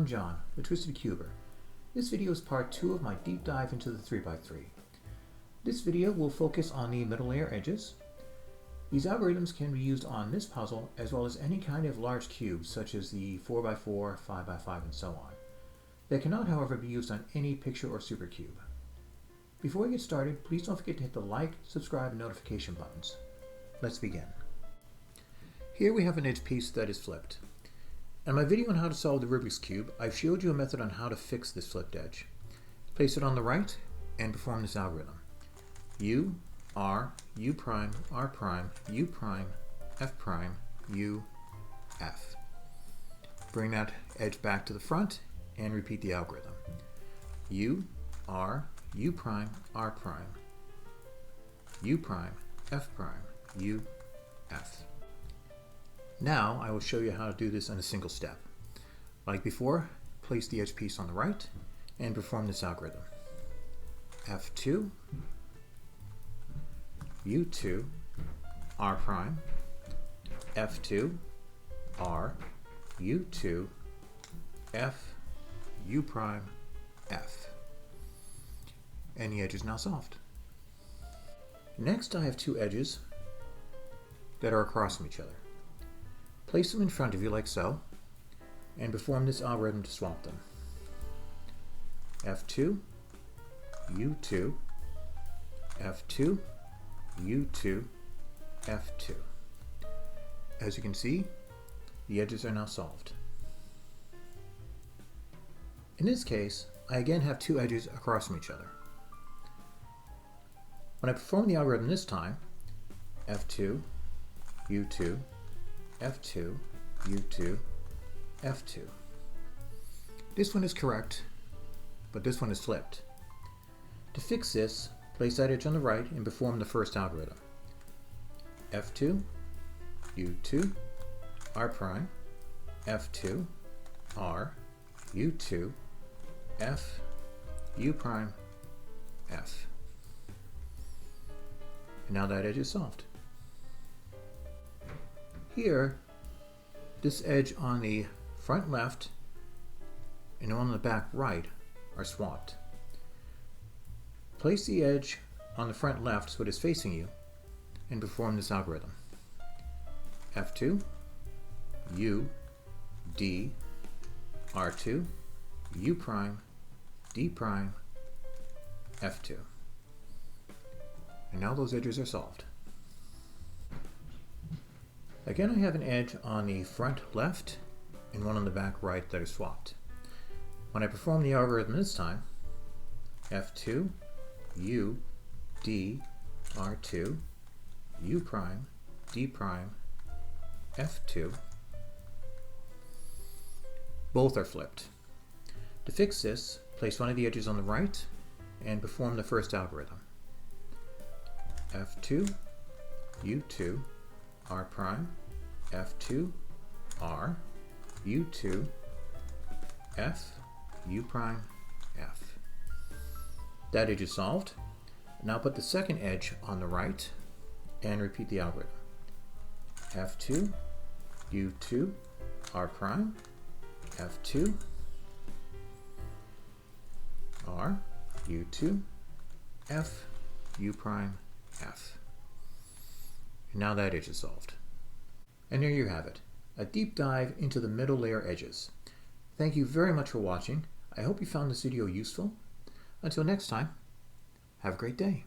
I'm John, the Twisted Cuber. This video is part 2 of my deep dive into the 3x3. This video will focus on the middle layer edges. These algorithms can be used on this puzzle as well as any kind of large cube such as the 4x4, 5x5, and so on. They cannot, however, be used on any picture or supercube. Before we get started, please don't forget to hit the like, subscribe, and notification buttons. Let's begin. Here we have an edge piece that is flipped. In my video on how to solve the Rubik's Cube, I've showed you a method on how to fix this flipped edge. Place it on the right and perform this algorithm. U, R, U prime, R prime, U prime, F prime, U, F. Bring that edge back to the front and repeat the algorithm. U, R, U prime, R prime, U prime, F prime, U, F. Now I will show you how to do this in a single step. Like before, place the edge piece on the right and perform this algorithm. F2, U2, R prime, F2, R, U2, F, U prime, F. And the edge is now solved. Next, I have two edges that are across from each other. Place them in front of you like so, and perform this algorithm to swap them. F2, U2, F2, U2, F2. As you can see, the edges are now solved. In this case, I again have two edges across from each other. When I perform the algorithm this time, F2, U2, F2, U2, F2. This one is correct, but this one is flipped. To fix this, place that edge on the right and perform the first algorithm. F2, U2, R prime, F2, R, U2, F, U prime, F. And now that edge is solved. Here, this edge on the front left and the one on the back right are swapped. Place the edge on the front left so it is facing you and perform this algorithm. F2, U, D, R2, U prime, D prime, F2. And now those edges are solved. Again, I have an edge on the front left and one on the back right that are swapped. When I perform the algorithm this time, F2, U, D, R2, U prime, D prime, F2, both are flipped. To fix this, place one of the edges on the right and perform the first algorithm. F2, U2, R prime, F2, R, U2, F, U prime, F. That edge is solved. Now put the second edge on the right and repeat the algorithm. F2, U2, R prime, F2, R, U2, F, U prime, F. And now that edge is solved. And there you have it, a deep dive into the middle layer edges. Thank you very much for watching. I hope you found this video useful. Until next time, have a great day.